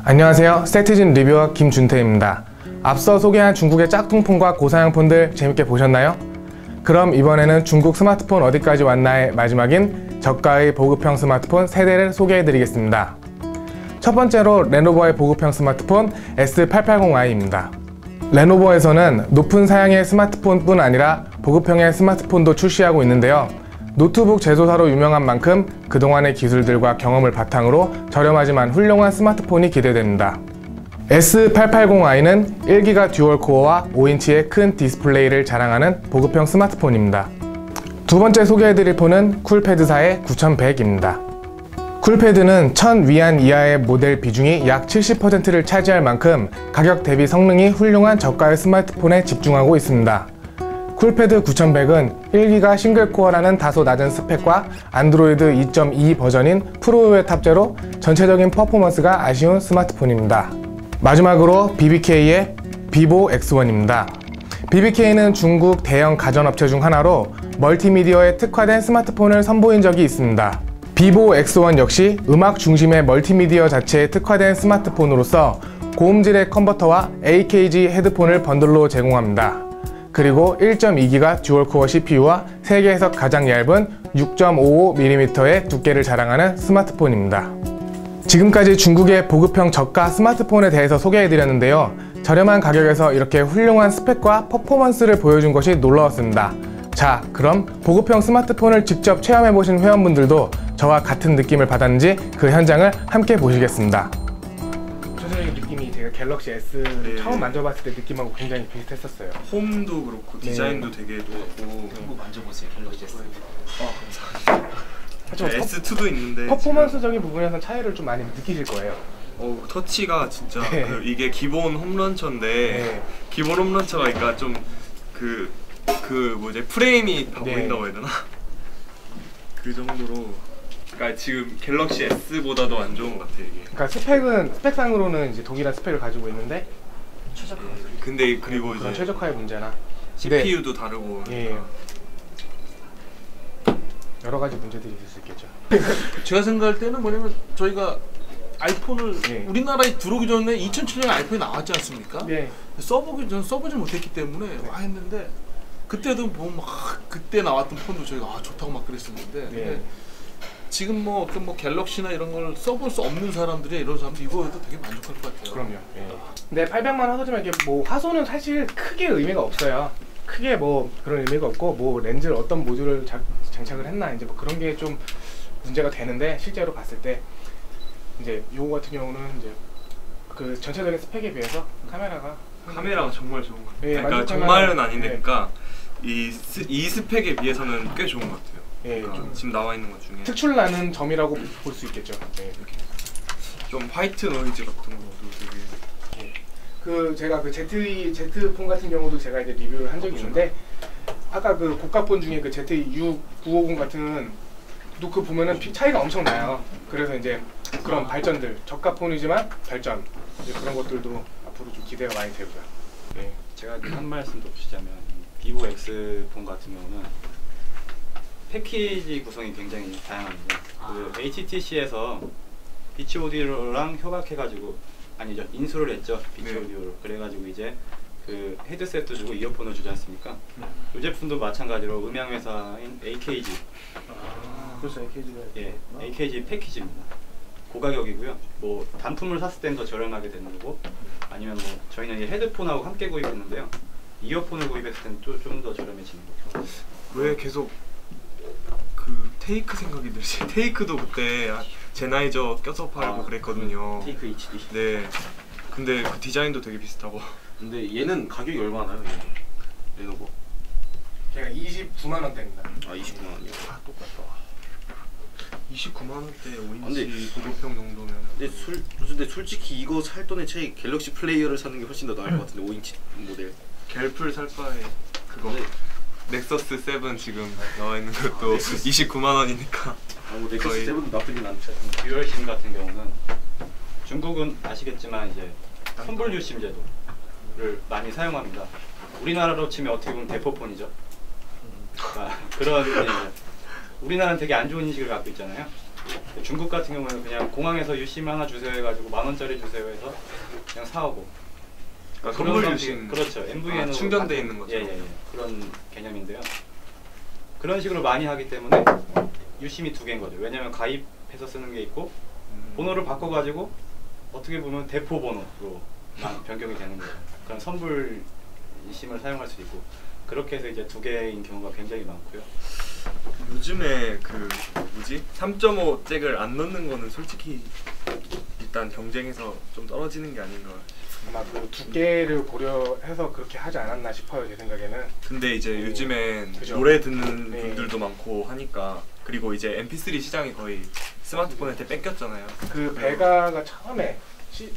안녕하세요. 세티즌 리뷰어 김준태입니다. 앞서 소개한 중국의 짝퉁폰과 고사양 폰들 재밌게 보셨나요? 그럼 이번에는 중국 스마트폰 어디까지 왔나의 마지막인 저가의 보급형 스마트폰 3대를 소개해드리겠습니다. 첫 번째로 레노버의 보급형 스마트폰 S880i입니다. 레노버에서는 높은 사양의 스마트폰뿐 아니라 보급형의 스마트폰도 출시하고 있는데요. 노트북 제조사로 유명한 만큼 그동안의 기술들과 경험을 바탕으로 저렴하지만 훌륭한 스마트폰이 기대됩니다. S880i는 1기가 듀얼코어와 5인치의 큰 디스플레이를 자랑하는 보급형 스마트폰입니다. 두 번째 소개해드릴 폰은 쿨패드사의 9100입니다. 쿨패드는 1000위안 이하의 모델 비중이 약 70%를 차지할 만큼 가격 대비 성능이 훌륭한 저가의 스마트폰에 집중하고 있습니다. 쿨패드 9100은 1기가 싱글코어라는 다소 낮은 스펙과 안드로이드 2.2 버전인 프로의 탑재로 전체적인 퍼포먼스가 아쉬운 스마트폰입니다. 마지막으로 BBK의 비보 X1입니다. BBK는 중국 대형 가전업체 중 하나로 멀티미디어에 특화된 스마트폰을 선보인 적이 있습니다. 비보 X1 역시 음악 중심의 멀티미디어 자체에 특화된 스마트폰으로서 고음질의 컨버터와 AKG 헤드폰을 번들로 제공합니다. 그리고 1.2기가 듀얼코어 CPU와 세계에서 가장 얇은 6.55mm의 두께를 자랑하는 스마트폰입니다. 지금까지 중국의 보급형 저가 스마트폰에 대해서 소개해드렸는데요. 저렴한 가격에서 이렇게 훌륭한 스펙과 퍼포먼스를 보여준 것이 놀라웠습니다. 자, 그럼 보급형 스마트폰을 직접 체험해보신 회원분들도 저와 같은 느낌을 받았는지 그 현장을 함께 보시겠습니다. 전체적인 느낌이 제가 갤럭시 S를 처음 만져봤을 때 느낌하고 굉장히 비슷했었어요. 홈도 그렇고 디자인도 되게 좋고. 한번 만져보세요, 갤럭시 S. 감사합니다. S2도 있는데 퍼포먼스적인 부분에서는 차이를 좀 많이 느끼실 거예요. 터치가 진짜 이게 기본 홈런처인데 기본 홈런처가 그러니까 좀 프레임이 다 보인다고 해야 되나? 그 정도로 그러니까 지금 갤럭시 S보다도 안 좋은 것 같아요 이게. 그러니까 스펙상으로는 이제 동일한 스펙을 가지고 있는데 최저가. 근데 그리고 이제 최적화의 문제나 CPU도 다르고. 여러 가지 문제들이 있을 수 있겠죠. 제가 생각할 때는 뭐냐면 저희가 아이폰을 우리나라에 들어오기 전에 2007년에 아이폰이 나왔지 않습니까? 저는 써보지 못했기 때문에 했는데 그때도 보면 그때 나왔던 폰도 저희가 좋다고 막 그랬었는데 근데 지금 뭐 갤럭시나 이런 걸 써볼 수 없는 사람들이 이런 사람들 이거에도 되게 만족할 것 같아요. 그럼요. 근데 800만 화소지만 이게 뭐 화소는 사실 크게 의미가 없어요. 크게 뭐 그런 의미가 없고 뭐 렌즈를 어떤 모듈을 장착을 했나 이제 뭐 그런 게 좀 문제가 되는데 실제로 봤을 때 이제 요거 같은 경우는 이제 그 전체적인 스펙에 비해서 카메라가 정말 좋은 것 같아요. 그러니까 정말은 아닌데 그러니까 이 스펙에 비해서는 꽤 좋은 것 같아요. 좀 지금 나와 있는 것 중에 특출나는 점이라고 볼 수 있겠죠. 좀 화이트 노이즈 같은 것도 되게 제가 그 Z폰 같은 경우도 제가 이제 리뷰를 한 적이 있는데 아까 그 고가폰 중에 그 ZU950 같은 그 보면은 차이가 엄청 나요. 그래서 이제 그런 발전들 저가폰이지만 발전 이제 그런 것들도 앞으로 좀 기대가 많이 되고요. 제가 한 말씀 더 드리자면 비보 X폰 같은 경우는 패키지 구성이 굉장히 다양합니다. 그 HTC에서 비치 오디오랑 협약해가지고 인수를 했죠. 비치 오디오로. 그래가지고 이제 그 헤드셋도 주고 이어폰을 주지 않습니까? 이 제품도 마찬가지로 음향 회사인 AKG. 그래서 AKG가 AKG 패키지입니다. 고가격이고요. 뭐 단품을 샀을 땐 더 저렴하게 되는 거고, 아니면 뭐 저희는 이 헤드폰하고 함께 구입했는데요. 이어폰을 구입했을 땐 좀 더 저렴해지는 거죠. 왜 계속 그 테이크 생각이 들지? 테이크도 그때 제나이저 껴서 팔고 그랬거든요. 테이크 HD. 네. 근데 그 디자인도 되게 비슷하고. 근데 얘는 가격이 얼마나요? 레노버. 걔가 29만 원대입니다. 29만 원이요. 똑같다. 29만 원대 5인치 보급형 정도면. 근데 솔직히 이거 살 돈에 차라리 갤럭시 플레이어를 사는 게 훨씬 더 나을 것 같은데 5인치 모델. 갤플 살 바에 그거. 넥서스 7 지금 나와 있는 것도 29만 원이니까. 뭐 넥서스 7도 나쁘진 않죠. 듀얼심 같은 경우는 중국은 아시겠지만 이제 선불유심 제도를 많이 사용합니다. 우리나라로 치면 어떻게 보면 대포폰이죠. 그런 우리나라는 되게 안 좋은 인식을 갖고 있잖아요. 중국 같은 경우는 그냥 공항에서 유심 하나 주세요 해가지고 10,000원짜리 주세요 해서 그냥 사오고. 그러니까 선물 유심. 그렇죠. MVN으로 충전돼 있는 거죠. 예예예. 그런 개념인데요. 그런 식으로 많이 하기 때문에 유심이 2개인 거죠. 왜냐면 가입해서 쓰는 게 있고 번호를 바꿔가지고 어떻게 보면 대포 번호로 변경이 되는 거예요. 그런 선불 유심을 사용할 수 있고 그렇게 해서 이제 2개인 경우가 굉장히 많고요. 요즘에 그 뭐지? 3.5 잭을 안 넣는 거는 솔직히 일단 경쟁에서 좀 떨어지는 게 아닌가. 아마 그 두께를 고려해서 그렇게 하지 않았나 싶어요, 제 생각에는. 근데 이제 요즘엔 그죠. 노래 듣는 분들도 많고 하니까 그리고 이제 MP3 시장이 거의 스마트폰한테 뺏겼잖아요. 그 베가가 처음에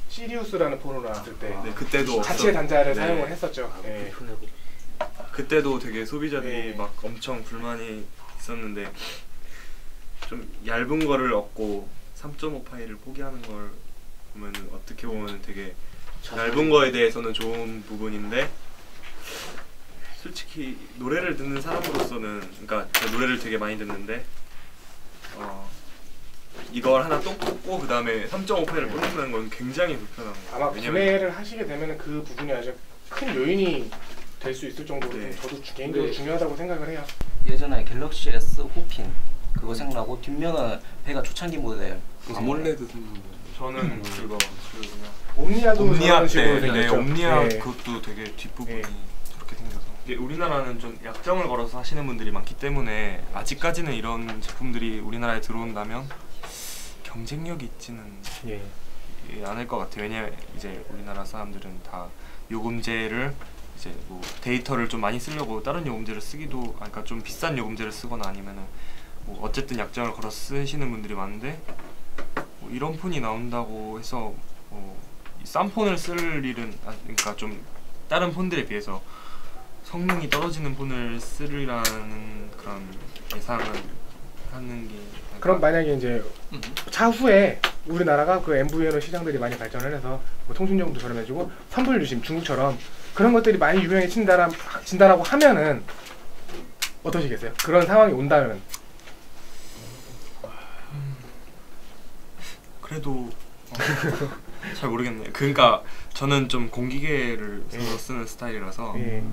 시리우스라는 폰으로 나왔을 때 네, 그때도 자체 단자를 네. 사용을 했었죠. 네. 그때도 되게 소비자들이 네. 막 엄청 불만이 있었는데 좀 얇은 거를 얻고 3.5 파일을 포기하는 걸 보면은 어떻게 보면 되게 얇은 거에 대해서는 좋은 부분인데 솔직히 노래를 듣는 사람으로서는 그러니까 제가 노래를 되게 많이 듣는데 이걸 하나 또 꽂고 그 다음에 3.5 파일을 꽂는다는 건 굉장히 불편한 거예요. 아마 구매를 하시게 되면 그 부분이 아주 큰 요인이 될 수 있을 정도로 네. 저도 개인적으로 중요하다고 생각을 해요. 예전에 갤럭시 S 호핀 그거 생각나고 뒷면은 배가 초창기 모델. 아몰레드 쓰는 거. 저는 그거 옴니아도 옴니아 저런 식으로 때, 네, 생겼죠. 옴니아 네. 그것도 되게 뒷부분이 네. 저렇게 생겨서 이게 우리나라는 좀 약정을 걸어서 하시는 분들이 많기 때문에 아직까지는 이런 제품들이 우리나라에 들어온다면 경쟁력이 있지는 예. 않을 것 같아요. 왜냐면 이제 우리나라 사람들은 다 요금제를 이제 뭐 데이터를 좀 많이 쓰려고 다른 요금제를 쓰기도 그러니까 좀 비싼 요금제를 쓰거나 아니면은 뭐 어쨌든 약정을 걸어 쓰시는 분들이 많은데 뭐 이런 폰이 나온다고 해서 싼 폰을 쓸 일은 그러니까 좀 다른 폰들에 비해서 성능이 떨어지는 폰을 쓰리라는 그런 예상을 하는 게 그럼 만약에 이제 차후에 우리나라가 그 MVNO 시장들이 많이 발전을 해서 뭐 통신요금도 저렴해지고 선불 유심 중국처럼 그런 것들이 많이 유명해진다라고 하면은 어떠시겠어요? 그런 상황이 온다면 그래도 잘 모르겠네요. 그러니까 저는 좀 공기계를 서로 쓰는 스타일이라서 예.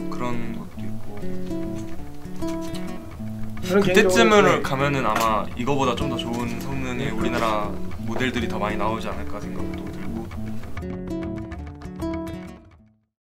그런 것도 있고 저는 그때쯤을 개인적으로 가면은 아마 이거보다 좀 더 좋은 성능의 우리나라 모델들이 더 많이 나오지 않을까 생각도